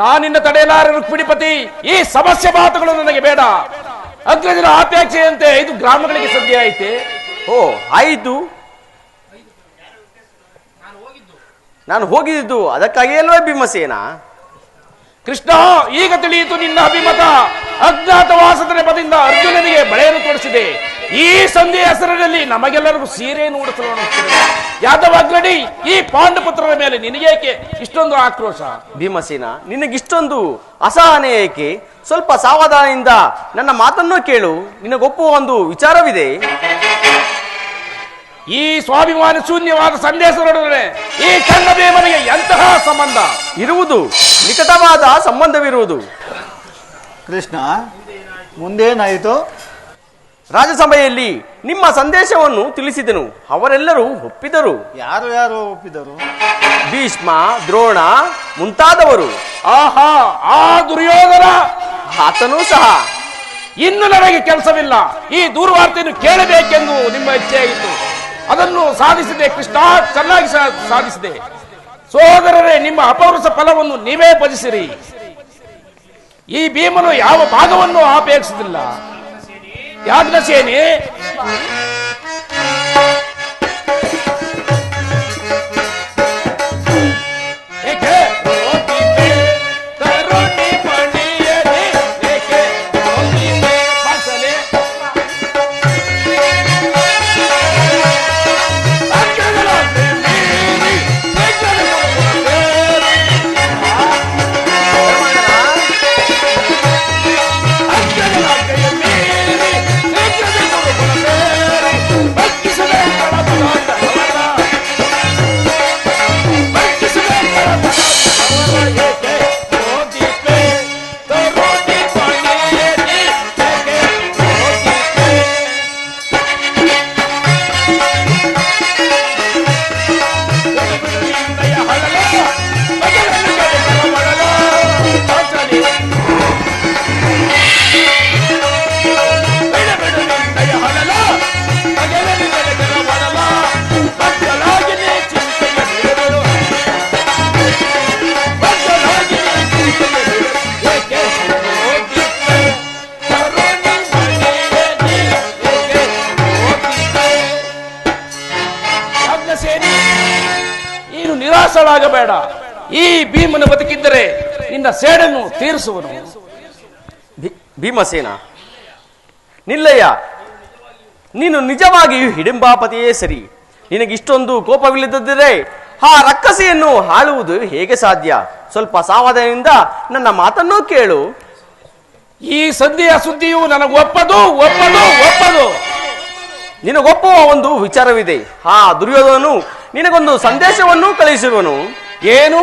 D: ನಾನಿನ್ನ ತಡೆಯಲಾರ ರುಕ್ಮಿಣಿಪತಿ, ಈ ಸಮಸ್ಯೆ ಮಾತುಗಳು ನನಗೆ ಬೇಡ. ಅಗ್ರಜನ ಅಪೇಕ್ಷೆಯಂತೆ 5 ಗ್ರಾಮಗಳಿಗೆ ಸದ್ಯ ಐತೆ.
B: ಓ ಆಯಿತು, ನಾನು ಹೋಗಿದ್ದು ಅದಕ್ಕಾಗಿ ಅಲ್ವೇ ಭೀಮಸೇನ?
D: ಕೃಷ್ಣ, ಈಗ ತಿಳಿಯಿತು ನಿನ್ನ ಅಭಿಮತ. ಅಜ್ಞಾತವಾಸದ ನೆಪದಿಂದ ಅರ್ಜುನನಿಗೆ ಬಳೆಯನ್ನು ತೋರಿಸಿದೆ. ಈ ಸಂಧಿಯ ಹೆಸರಿನಲ್ಲಿ ನಮಗೆಲ್ಲರಿಗೂ ಸೀರೆಯನ್ನು ಉಡಿಸಲು ಅನಿಸುತ್ತದೆ. ಯಾದವ ಅಗ್ರಣಿ, ಈ ಪಾಂಡುಪುತ್ರರ ಮೇಲೆ ನಿನಗೇಕೆ ಇಷ್ಟೊಂದು ಆಕ್ರೋಶ?
B: ಭೀಮಸೇನ, ನಿನಗಿಷ್ಟೊಂದು ಅಸಹನೆ ಏಕೆ? ಸ್ವಲ್ಪ ಸಾವಧಾನದಿಂದ ನನ್ನ ಮಾತನ್ನು ಕೇಳು. ನಿನಗೊಪ್ಪುವ ಒಂದು ವಿಚಾರವಿದೆ.
D: ಈ ಸ್ವಾಭಿಮಾನ ಶೂನ್ಯವಾದ ಸಂದೇಶದೊಡನೆ ಈ ಚಂಡ ಭೀಮನಿಗೆ ಎಂತಹ ಸಂಬಂಧ
B: ಇರುವುದು? ನಿಕಟವಾದ ಸಂಬಂಧವಿರುವುದು.
E: ಕೃಷ್ಣ, ಮುಂದೇನಾಯಿತು?
B: ರಾಜಸಭೆಯಲ್ಲಿ ನಿಮ್ಮ ಸಂದೇಶವನ್ನು ತಿಳಿಸಿದೆನು. ಅವರೆಲ್ಲರೂ ಒಪ್ಪಿದರು.
E: ಯಾರು ಯಾರು ಒಪ್ಪಿದರು?
B: ಭೀಷ್ಮ, ದ್ರೋಣ ಮುಂತಾದವರು.
D: ಆಹಾ, ಆ ದುರ್ಯೋಧನ
B: ಆತನೂ ಸಹ.
D: ಇನ್ನು ನನಗೆ ಕೆಲಸವಿಲ್ಲ. ಈ ದೂರವಾರ್ತೆಯನ್ನು ಕೇಳಬೇಕೆಂದು ನಿಮ್ಮ ಇಚ್ಛೆಯಾಗಿತ್ತು. ಅದನ್ನು ಸಾಧಿಸಿದೆ ಕೃಷ್ಣ, ಚೆನ್ನಾಗಿ ಸಾಧಿಸಿದೆ. ಸೋದರರೇ, ನಿಮ್ಮ ಅಪೌರುಷ ಫಲವನ್ನು ನೀವೇ ಭಜಿಸಿರಿ. ಈ ಭೀಮನು ಯಾವ ಭಾಗವನ್ನು ಅಪೇಕ್ಷಿಸಿಲ್ಲ. ಯಾಜ್ಞಸೇನೆ, ನೀನು ನಿರಾಶರಾಗಬೇಡ. ಈ ಭೀಮನ ಬದುಕಿದ್ದರೆ ನಿನ್ನ ಸೇಡನ್ನು ತೀರಿಸುವನು.
B: ಭೀಮಸೇನ, ನಿಲ್ಲಯ್ಯ, ನೀನು ನಿಜವಾಗಿಯೂ ಹಿಡಿಂಬಾಪತಿಯೇ ಸರಿ. ನಿನಗಿಷ್ಟೊಂದು ಕೋಪವಿಲ್ಲದಿದ್ದರೆ ಆ ರಕ್ಕಸೆಯನ್ನು ಆಳುವುದು ಹೇಗೆ ಸಾಧ್ಯ? ಸ್ವಲ್ಪ ಸಾವಧಾನದಿಂದ ನನ್ನ ಮಾತನ್ನು ಕೇಳು.
D: ಈ ಸಂಧಿಯ ಸುದ್ದಿಯು ನನಗೆ ಒಪ್ಪದು.
B: ನಿನಗೊಪ್ಪುವ ಒಂದು ವಿಚಾರವಿದೆ. ಆ ದುರ್ಯೋಧನನು ನಿನಗೊಂದು ಸಂದೇಶವನ್ನು ಕಳಿಸಿರುವನು.
D: ಏನು?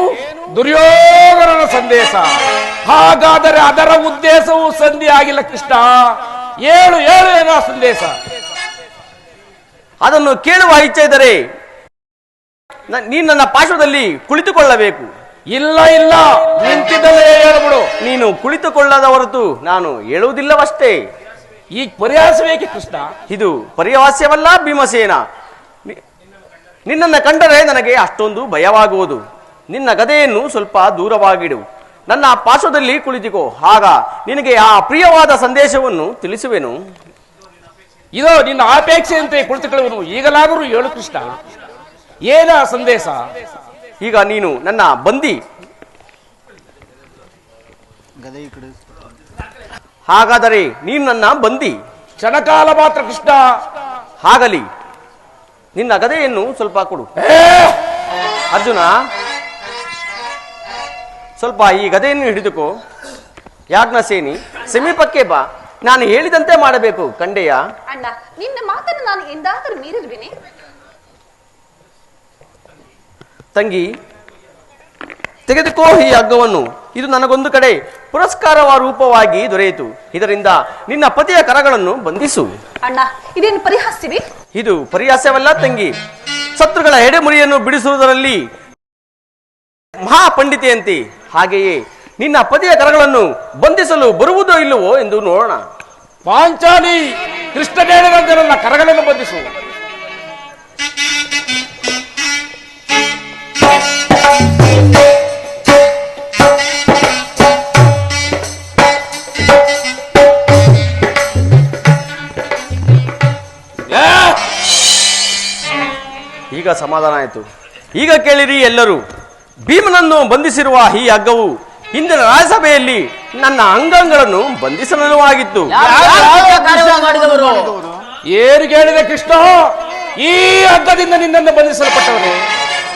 D: ದುರ್ಯೋಧನನ ಸಂದೇಶ? ಹಾಗಾದರೆ ಅದರ ಉದ್ದೇಶವು ಸಂಧಿ ಆಗಿಲ್ಲ ಕೃಷ್ಣ. ಏಳು ಏನೋ ಸಂದೇಶ.
B: ಅದನ್ನು ಕೇಳುವ ಇಚ್ಛೆ ಇದ್ದರೆ ನೀನು ನನ್ನ ಪಾರ್ಶ್ವದಲ್ಲಿ ಕುಳಿತುಕೊಳ್ಳಬೇಕು.
D: ಇಲ್ಲ, ನಿಂತಿದ್ದಲೇ ಹೇಳ್ಬಿಡು.
B: ನೀನು ಕುಳಿತುಕೊಳ್ಳದ ಹೊರತು ನಾನು ಹೇಳುವುದಿಲ್ಲವಷ್ಟೇ.
D: ಈಗ ಪರಿಹಾಸವೇಕೆ ಕೃಷ್ಣ?
B: ಇದು ಪರಿಹಾಸ್ಯವಲ್ಲ ಭೀಮಸೇನ. ನಿನ್ನನ್ನು ಕಂಡರೆ ನನಗೆ ಅಷ್ಟೊಂದು ಭಯವಾಗುವುದು. ನಿನ್ನ ಗದೆಯನ್ನು ಸ್ವಲ್ಪ ದೂರವಾಗಿಡು. ನನ್ನ ಪಾರ್ಶ್ವದಲ್ಲಿ ಕುಳಿತುಕೋ. ಆಗ ನಿನಗೆ ಆ ಪ್ರಿಯವಾದ ಸಂದೇಶವನ್ನು ತಿಳಿಸುವೆನು.
D: ಇದು ನಿನ್ನ ಅಪೇಕ್ಷೆಯಂತೆ ಕುಳಿತುಕೊಳ್ಳುವನು. ಈಗಲಾದರೂ ಹೇಳು ಕೃಷ್ಣ, ಏನ ಸಂದೇಶ?
B: ಈಗ ನೀನು ನನ್ನ ಬಂದಿ. ಹಾಗಾದರೆ ನೀನು ನನ್ನ ಬಂದಿ.
D: ಕ್ಷಣಕಾಲ ಮಾತ್ರ ಕೃಷ್ಣ.
B: ಆಗಲಿ, ನಿನ್ನ ಗದೆಯನ್ನು ಸ್ವಲ್ಪ ಕೊಡು. ಅರ್ಜುನ, ಸ್ವಲ್ಪ ಈ ಗದೆಯನ್ನು ಹಿಡಿದುಕೋ. ಯಾಜ್ಞಸೇನಿ, ಸಮೀಪಕ್ಕೆ ಬಾ. ನಾನು ಹೇಳಿದಂತೆ ಮಾಡಬೇಕು, ಕಂಡೆಯ?
C: ಅಣ್ಣ, ನಿನ್ನ ಮಾತನ್ನು ನಾನು ಎಂದಾದರೂ ಮೀರಿರುವೆನೆ?
B: ತಂಗಿ, ತೆಗೆದುಕೋ ಈ ಹಗ್ಗವನ್ನು. ಇದು ನನಗೊಂದು ಕಡೆ ಪುರಸ್ಕಾರವ ರೂಪವಾಗಿ ದೊರೆಯಿತು. ಇದರಿಂದ ನಿನ್ನ ಪತಿಯ ಕರಗಳನ್ನು ಬಂಧಿಸು.
C: ಅಣ್ಣ, ಇದೇನು ಪರಿಹಾಸ್ಯವಿ?
B: ಇದು ಪರಿಹಾಸ್ಯವಲ್ಲ ತಂಗಿ. ಶತ್ರುಗಳ ಎಡೆಮುರಿಯನ್ನು ಬಿಡಿಸುವುದರಲ್ಲಿ ಮಹಾಪಂಡಿತೆಯಂತೆ. ಹಾಗೆಯೇ ನಿನ್ನ ಪತಿಯ ಕರಗಳನ್ನು ಬಂಧಿಸಲು ಬರುವುದೋ ಇಲ್ಲವೋ ಎಂದು ನೋಡೋಣ.
D: ಪಾಂಚಾಲಿ, ಕೃಷ್ಣನೇಳರಂತೆಲ್ಲ ಕರಗಳನ್ನು ಬಂಧಿಸು.
B: ಈಗ ಸಮಾಧಾನ ಆಯಿತು. ಈಗ ಕೇಳಿರಿ ಎಲ್ಲರೂ, ಭೀಮನನ್ನು ಬಂಧಿಸಿರುವ ಈ ಹಗ್ಗವು ಹಿಂದಿನ ರಾಜ್ಯಸಭೆಯಲ್ಲಿ ನನ್ನ ಅಂಗಾಂಗಗಳನ್ನು ಬಂಧಿಸಲು ಆಗಿತ್ತು.
F: ಮಾಡಿದವರು
D: ಏನು ಕೇಳಿದೆ ಕೃಷ್ಣ? ಈ ಹಗ್ಗದಿಂದ ನಿನ್ನನ್ನು ಬಂಧಿಸಲ್ಪಟ್ಟವರೇ.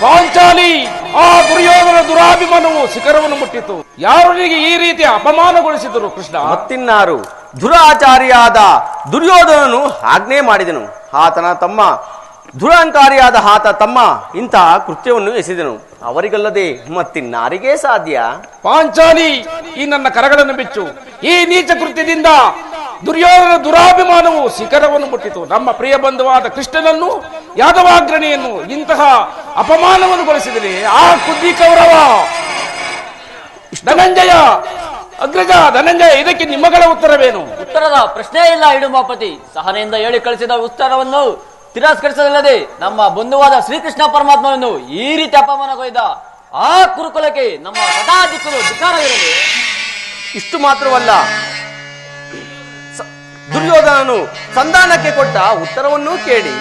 D: ಪಾಂಚಾಲಿ, ಆ ದುರ್ಯೋಧನ ದುರಾಭಿಮಾನವು ಶಿಖರವನ್ನು ಮುಟ್ಟಿತು. ಯಾರಿಗೆ ಈ ರೀತಿ ಅಪಮಾನಗೊಳಿಸಿದರು ಕೃಷ್ಣ?
B: ಮತ್ತಿನ್ನಾರು, ದುರಾಚಾರಿಯಾದ ದುರ್ಯೋಧನನು ಆಜ್ಞೆ ಮಾಡಿದನು. ಆತನ ತಮ್ಮ ದುರಹಂಕಾರಿಯಾದ ಆತ ತಮ್ಮ ಇಂತಹ ಕೃತ್ಯವನ್ನು ಎಸೆದನು. ಅವರಿಗಲ್ಲದೆ ಮತ್ತಿನ್ನಾರಿಗೆ ಸಾಧ್ಯ?
D: ಪಾಂಚಾಲಿ, ಈ ನನ್ನ ಕರಗಳನ್ನು ಬಿಚ್ಚು. ಈ ನೀಚ ಕೃತ್ಯದಿಂದ ದುರ್ಯೋಧನ ದುರಾಭಿಮಾನವು ಶಿಖರವನ್ನು ಮುಟ್ಟಿತು. ನಮ್ಮ ಪ್ರಿಯ ಬಂಧುವಾದ ಕೃಷ್ಣನನ್ನು, ಯಾದವಾಗ್ರಣಿಯನ್ನು ಇಂತಹ ಅಪಮಾನವನ್ನು ಗೊಳಿಸಿದರೆ ಆ ಕುದ್ದಿ ಕೌರವ ಧನಂಜಯ, ಅಗ್ರಜ ಧನಂಜಯ, ಇದಕ್ಕೆ ನಿಮ್ಮಗಳ ಉತ್ತರವೇನು?
F: ಉತ್ತರದ ಪ್ರಶ್ನೆ ಇಲ್ಲ ಇಡುಮಾಪತಿ. ಸಹನೆಯಿಂದ ಹೇಳಿ ಕಳಿಸಿದ ಉತ್ತರವನ್ನು ತಿರಸ್ಕರಿಸಲಿಲ್ಲದೆ ನಮ್ಮ ಬಂಧುವಾದ ಶ್ರೀಕೃಷ್ಣ ಪರಮಾತ್ಮನನ್ನು ಈ ರೀತಿ ಅಪಮಾನಗೊಯ್ದ ಆ ಕುರುಕುಲಕ್ಕೆ ನಮ್ಮ ಸದಾ ದಿಕ್ಕಲು ಧಿಕ್ಕಾರವಿರಲಿ.
B: ಇಷ್ಟು ಮಾತ್ರವಲ್ಲ, ದುರ್ಯೋಧನನು ಸಂಧಾನಕ್ಕೆ ಕೊಟ್ಟ ಉತ್ತರವನ್ನು ಕೇಳಿ.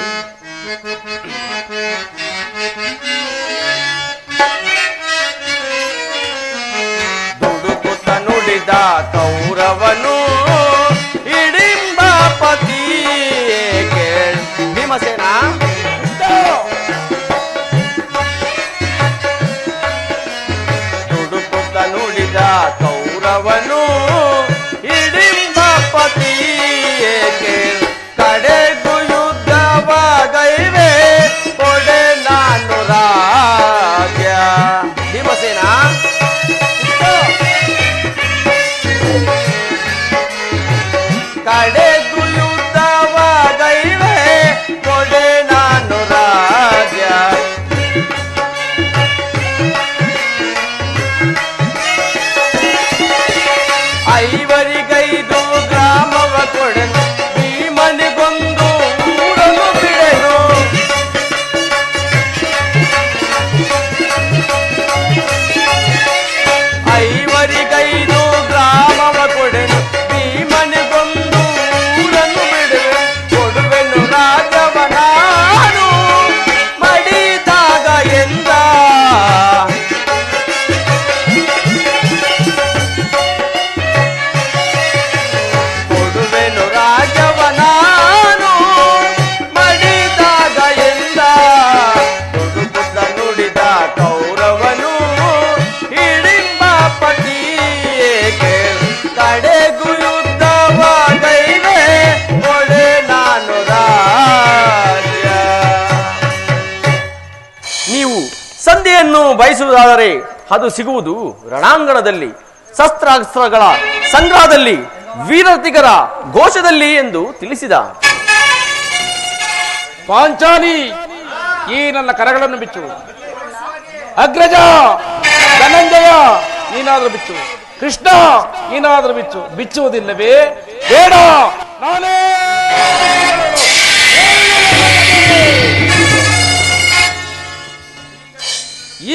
B: ದುಡುಕುತ್ತ ನುಡಿದ ಕೌರವನು ಹಿಡಿಂಬಾಪತಿ ಭೀಮಸೇನ. ದುಡುಕುತ್ತ ನುಡಿದ ಕೌರವನು ಹಿಡಿಂಬಾಪತಿ ಕಡೆಗೂ ಯುದ್ಧವಾಗೈವೆ ಕೊಡೆ ನಾನು ರಾಜ್ಯ. ಭೀಮಸೇನ, ಕಡೆಗೂ ಯುದ್ಧವಾಗೈವೆ ಕೊಡೆ ನಾನು ರಾಜ್ಯ. ಐವರಿಗೈದು ಗ್ರಾಮವ ಕೊಡೆನು, ಭೀಮನಿಗೊಂದು ಊರನ್ನು ಬಿಡೆನು. ಐವರಿಗೈದು ಗ್ರಾಮವ ಕೊಡೆನು, ಭೀಮನಿಗೊಂದು ಊರನ್ನು ಬಿಡುವೆ. ಕೊಡುವೆನು ರಾಜವ ನಾನು ಮಡಿದಾಗ ಎಂದ. ಕೊಡುವೆನು ರಾಜವ ನಾನು ಮಡಿದಾಗ ಎಂದ. ದುಡುಕುತ್ತ ನುಡಿದ ಕೌರವನು ಹಿಡಿಂಬಾಪತಿ ಕಡೆಗೂ ಯುದ್ಧವಾಗೈವೆ ಕೊಡೆ ನಾನು ರಾಜ್ಯ. ನೀವು ಸಂಧಿಯನ್ನು ಬಯಸುವುದಾದರೆ ಅದು ಸಿಗುವುದು ರಣಾಂಗಣದಲ್ಲಿ, ಶಸ್ತ್ರಾಸ್ತ್ರಗಳ ಸಂಗ್ರಹದಲ್ಲಿ, ವೀರತಿಗರ ಘೋಷದಲ್ಲಿ ಎಂದು ತಿಳಿಸಿದ.
D: ಪಾಂಚಾಲಿ, ಈ ನನ್ನ ಕರಗಳನ್ನು ಬಿಚ್ಚು. ಅಗ್ರಜ, ಧನಂಜಯ, ನೀನಾದ್ರೂ ಬಿಚ್ಚು. ಕೃಷ್ಣ, ನೀನಾದ್ರೂ ಬಿಚ್ಚು. ಬಿಚ್ಚುವುದಿಲ್ಲವೇ? ಬೇಡ, ನಾನೇ.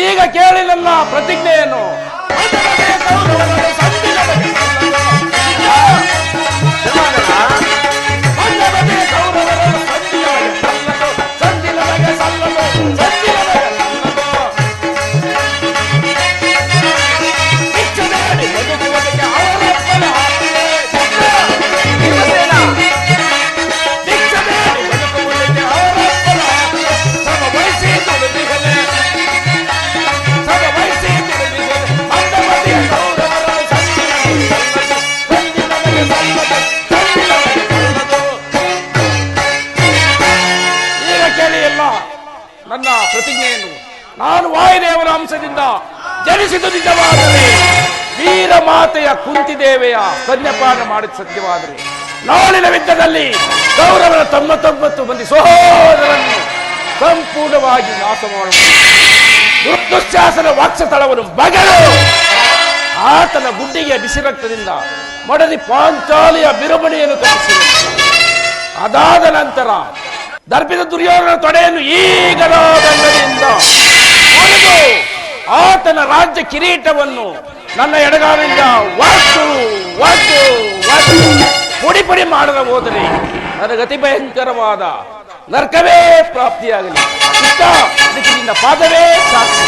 D: ಈಗ ಕೇಳಿ ನನ್ನ ಪ್ರತಿಜ್ಞೆಯನ್ನು. ನನ್ನ ಪ್ರತಿಜ್ಞೆಯನ್ನು. ನಾನು ವಾಯುದೇವರ ಅಂಶದಿಂದ ಜನಿಸಿದ್ದು ನಿಜವಾದರೆ ವೀರ ಮಾತೆಯ ಕುಂತಿದೇವೆಯ ಸ್ತನ್ಯಪಾನ ಮಾಡಿದ ಸತ್ಯವಾದರೆ ನಾಳಿನ ಯುದ್ಧದಲ್ಲಿ ಕೌರವರ 99 ಮಂದಿ ಸಹೋದರನ್ನು ಸಂಪೂರ್ಣವಾಗಿ ನಾಶ ಮಾಡಬಹುದು. ದುಶ್ಯಾಸನ ವಾಕ್ಷಸ್ಥಳವನ್ನು ಬಗಲು ಆತನ ಗುಡ್ಡಿಗೆ ಬಿಸಿ ರಕ್ತದಿಂದ ಮಡದಿ ಪಾಂಚಾಲಿಯ ಬಿರುಮಣಿಯನ್ನು ಕಟ್ಟಿಸಿದ. ಅದಾದ ನಂತರ ದರ್ಪಿದ ದುರ್ಯೋಧನ ತೊಡೆಯನ್ನು ಈಗಲಾದಂಡದಿಂದ ಹೊಡೆದು ಆತನ ರಾಜ್ಯ ಕಿರೀಟವನ್ನು ನನ್ನ ಎಡಗಾಲಿಂದ ಪುಡಿ ಪುಡಿ ಮಾಡದ ಹೋದರೆ ನನಗೆ ಅತಿ ಭಯಂಕರವಾದ ನರಕವೇ ಪ್ರಾಪ್ತಿಯಾಗಲಿ. ಇದಕ್ಕೆ ನಿನ್ನ ಪಾದವೇ ಸಾಕ್ಷಿ.